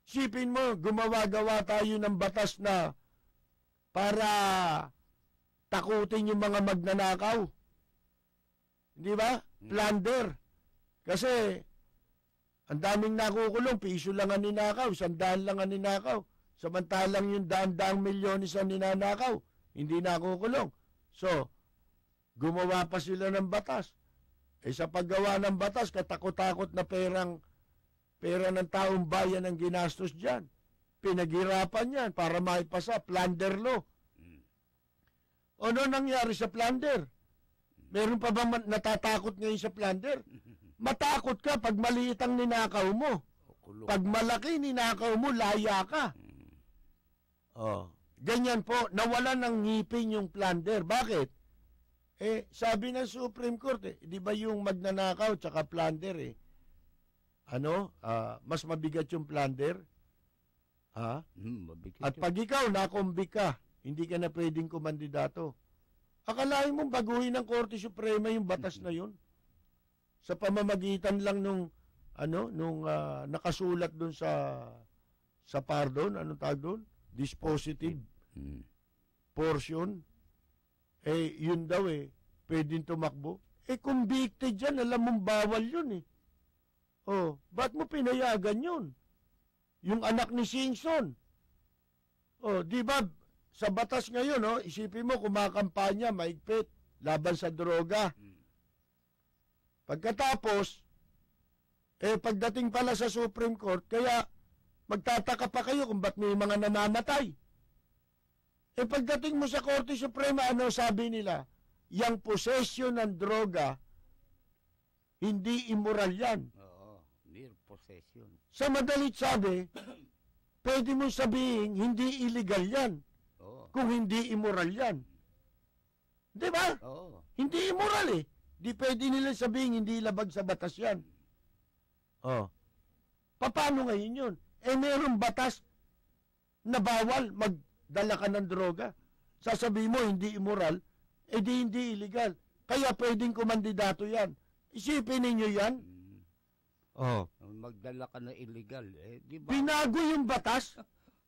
S6: Sipin mo, gumawa-gawa tayo ng batas na para takutin yung mga magnanakaw. Di ba? Plunder. Kasi, ang daming nakukulong, piso lang ang ninakaw, 100 lang ang ninakaw. Samantalang yung daan-daang milyones ang ninanakaw, hindi nakukulong. So, gumawa pa sila ng batas. Sa paggawa ng batas, katakot-takot na pera ng taong bayan ang ginastos dyan. Pinaghirapan yan para maipasa, plunder law. Ano nangyari sa plunder? Meron pa ba natatakot ngayon sa plunder? Matakot ka pag maliit ang ninakaw mo. Pag malaki ninakaw mo, laya ka. Ganyan po, nawalan ng ngipin yung plunder. Bakit? Sabi ng Supreme Court, di ba yung magnanakaw tsaka plunder mas mabigat yung plunder? At pag ikaw nakumbik ka, hindi ka na pwedeng kumandidato. Akalain mong baguhin ng Korte Suprema yung batas na yun? Sa pamamagitan lang nung nakasulat doon sa pardon, anong tawag doon? Dispositive portion. Yun daw pwedeng tumakbo. Convicted yan, alam mong bawal yun ba't mo pinayagan yun? Yung anak ni Singson. Di ba, sa batas ngayon, isipin mo, kumakampanya, maigpit, laban sa droga. Pagkatapos, pagdating pala sa Supreme Court, kaya magtataka pa kayo kung ba't may mga namamatay. Pagdating mo sa Korte Suprema, ano sabi nila? Yang possession ng droga, hindi immoral yan.
S7: Oo, mere possession.
S6: Sa madalit sabi, pwede mo sabihin, hindi illegal yan. Kung hindi immoral yan. Di ba? Hindi immoral Di pwede nila sabihin, hindi labag sa batas yan. Paano ngayon yun? Mayroong batas na bawal magdala ka ng droga. Sasabihin mo, hindi immoral, hindi illegal. Kaya pwedeng kumandidato yan. Isipin ninyo yan.
S7: Magdala ka na illegal. Di ba?
S6: Binago yung batas.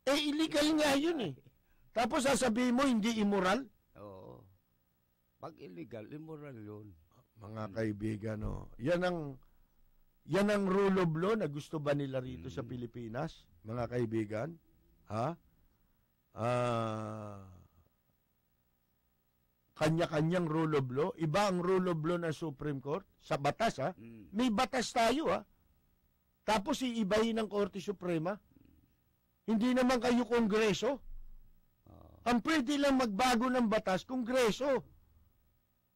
S6: Illegal nga yun Tapos sasabihin mo, hindi immoral?
S7: Oo. Pag illegal, immoral yun.
S6: Mga kaibigan, yan ang rule of law na gusto ba nila rito sa Pilipinas? Mga kaibigan? Kanya-kanyang rule of law. Iba ang rule of law ng Supreme Court. Sa batas, May batas tayo, Tapos iibahin ng Korte Suprema. Hindi naman kayo Kongreso. Ang pwede lang magbago ng batas, Kongreso.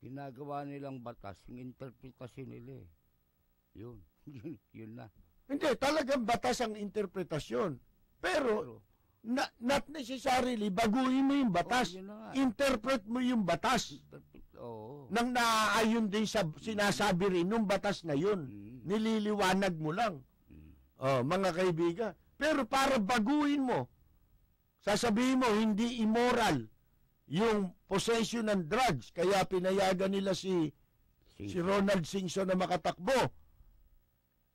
S7: Ginagawa nilang batas, yung interpretasyon nila Yun. Yun na.
S6: Hindi, talagang batas ang interpretasyon. Pero not necessarily, baguhin mo yung batas. Interpret mo yung batas. Nang naaayon din sa sinasabi rin nung batas na yun. Nililiwanag mo lang. Mga kaibigan. Pero para baguhin mo, sasabihin mo, hindi immoral yung possession ng drugs. Kaya pinayagan nila si Ronald Singson na makatakbo.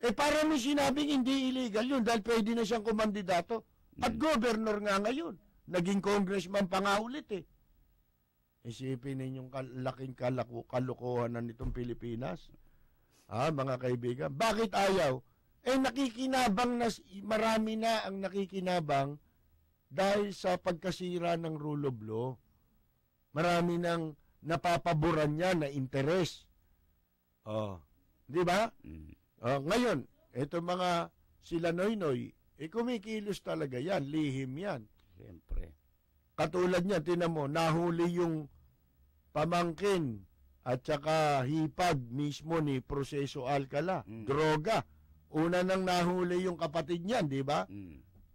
S6: Para mo sinabing hindi illegal yun dahil pwede na siyang kumandidato. At governor nga ngayon. Naging congressman pa nga ulit Isipin ninyong laking kalokohan na nitong Pilipinas. Mga kaibigan. Bakit ayaw? Nakikinabang na, marami na ang nakikinabang dahil sa pagkasira ng rule of law. Marami nang napapaboran niya na interes. Di ba? Ngayon, ito mga sila Noynoy, kumikilos talaga yan, lihim yan.
S7: Siyempre.
S6: Katulad niya, tinan mo, nahuli yung pamangkin at saka hipag mismo ni Proceso Alcala. Droga. Una nang nahuli yung kapatid niyan, di ba?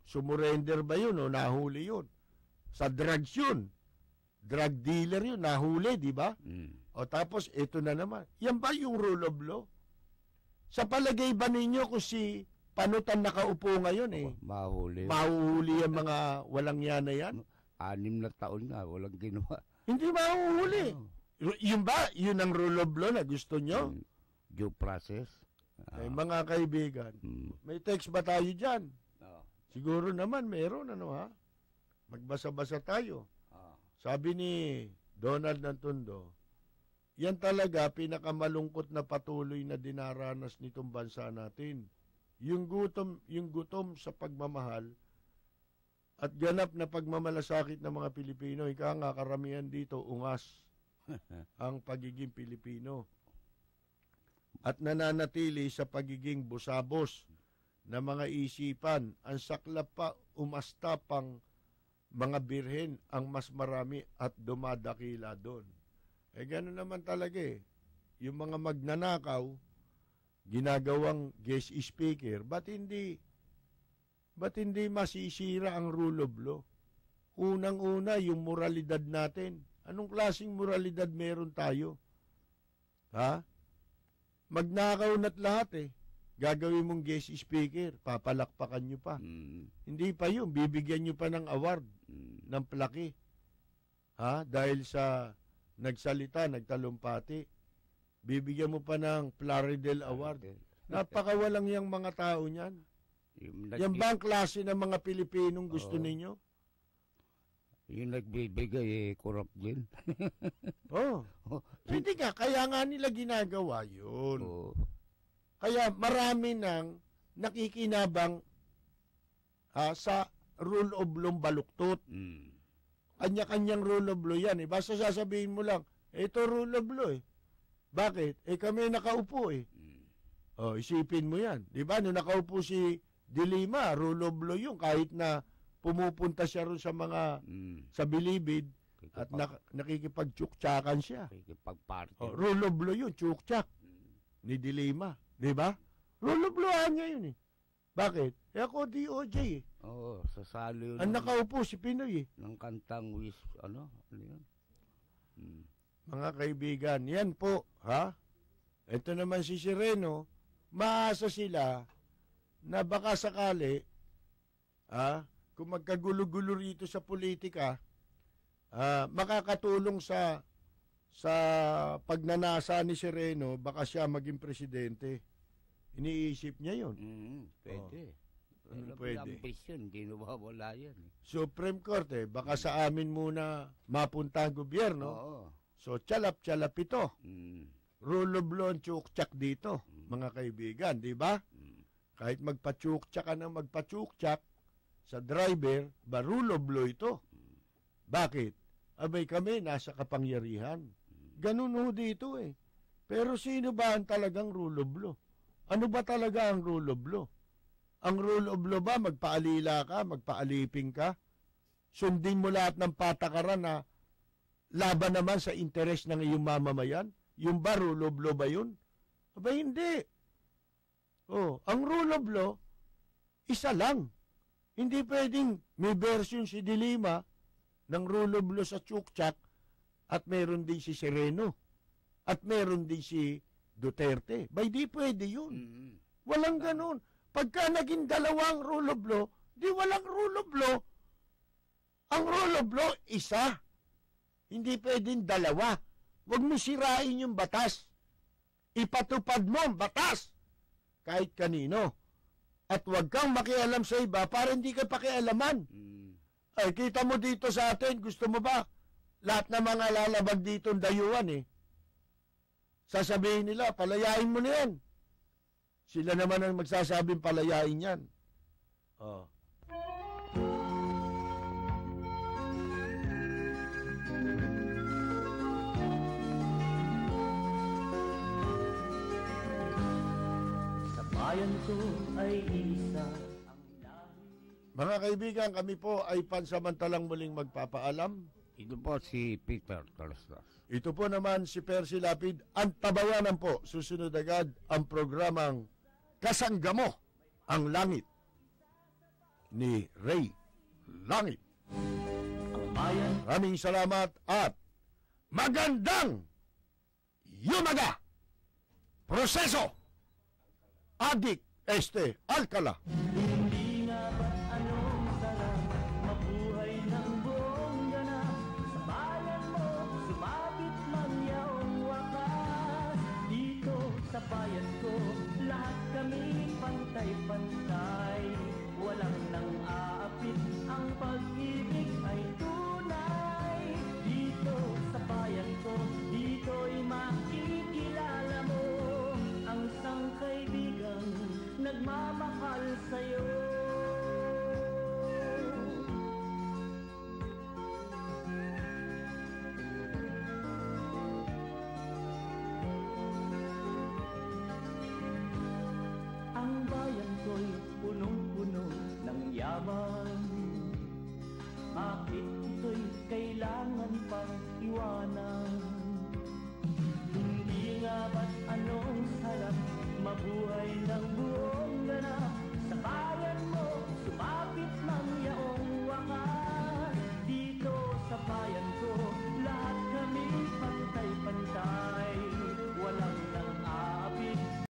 S6: Sumurrender ba yun o nahuli yun? Sa drugs yun. Drug dealer yun, nahuli, di ba? O tapos, ito na naman. Yan ba yung rule of law? Sa palagay ba ninyo kung si Panutan nakaupo ngayon
S7: Mahuli.
S6: Mahuhuli ang mga walang yana yan?
S7: 6 na taon nga, walang ginawa.
S6: Hindi mahuhuli. Yun ba? Yun ang rule of law na gusto nyo?
S7: Due process.
S6: Mga kaibigan, may text ba tayo dyan? Siguro naman meron, ano ha? Magbasa-basa tayo. Sabi ni Donald Nantundo, yan talaga pinakamalungkot na patuloy na dinaranas nitong bansa natin. Yung gutom sa pagmamahal at ganap na pagmamalasakit ng mga Pilipino, ika nga karamihan dito ungas ang pagiging Pilipino at nananatili sa pagiging busabos na mga isipan. Ang saklap pa umasta pang mga birhen ang mas marami at dumadakila doon. Gano'n naman talaga eh. Yung mga magnanakaw, ginagawang guest speaker, ba't hindi masisira ang rule of law? Unang-una, yung moralidad natin. Anong klaseng moralidad meron tayo? Ha? Magnakaw na't lahat eh. Gagawin mong guest speaker, papalakpakan nyo pa. Hindi pa yun, bibigyan nyo pa ng award, ng plaque. Ha? Dahil sa nagsalita, nagtalumpati. Bibigyan mo pa ng Plaridel Award. Napakawalang yung mga tao niyan. Yan ba ang klase ng mga Pilipinong gusto ninyo?
S7: Yung nagbibigay, corrupt din.
S6: Hindi ka, kaya nga nila ginagawa yun. Kaya marami nang nakikinabang sa rule of law baluktot. Kanya-kanyang rule of law yan. Basta sasabihin mo lang, ito rule of law eh. Bakit? Kami nakaupo eh. Isipin mo yan. Diba? Nung nakaupo si De Lima, rule of law yun. Kahit na pumupunta siya ron sa mga sa bilibid at nakikipag-tsuktsakan siya. Rule of law yun, tsuktak ni De Lima. Diba? Rule of law niya yun eh. Bakit? Ako DOJ eh.
S7: Sasali yun.
S6: Ang nakaupo si Pinoy eh.
S7: Ng kantang wish, ano yun?
S6: Mga kaibigan, yan po, ha? Ito naman si Sereno, maasa sila na baka sakali, kung magkagulo-gulo rito sa politika, makakatulong sa pagnanasa ni Sereno, baka siya maging presidente. Iniisip niya yun.
S7: Pwede.
S6: Pwede.
S7: Ambisyon, hindi nawawala yan.
S6: Supreme Court baka sa amin muna mapunta ang gobyerno. So, tsalap-tsalap ito. Rule of law ang tsuk-tsak dito, mga kaibigan, di ba? Kahit magpa-tsuk-tsak ka na magpa-tsuk-tsak sa driver, ba rule of law ito? Bakit? Abay kami, nasa kapangyarihan. Ganun ho dito eh. Pero sino ba ang talagang rule of law? Ano ba talaga ang rule of law? Ang rule of law ba, magpaalila ka, magpaaliping ka? Sundin mo lahat ng patakaran na laban naman sa interes ng iyong mamamayan? Yung ba rule of law ba yun? Aba hindi. Ang rule of law, isa lang. Hindi pwedeng may version si De Lima ng rule of law sa tsuk-tsak at meron din si Sereno at meron din si Duterte. Ba hindi pwede yun. Walang ganun. Pagka naging dalawang rule of law, di walang rule of law. Ang rule of law, isa. Hindi pwedeng dalawa. Huwag mo sirain yung batas. Ipatupad mo ang batas. Kahit kanino. At huwag kang makialam sa iba para hindi ka pakialaman. Ay, kita mo dito sa atin, gusto mo ba? Lahat ng mga lalabag dito ang dayuhan eh. Sasabihin nila, palayain mo na yan. Sila naman ang magsasabing palayain yan.
S5: Sa bayan ko ay isa.
S6: Mga kaibigan, kami po ay pansamantalang muling magpapaalam.
S7: Ito po si Peter Talastas.
S6: Ito po naman si Percy Lapid. Ang tabayanan po, susunod agad ang programang Kasanggamo ang Langit ni Ray Langit. Maraming salamat at magandang yumaga! Proseso! Adik Alcala.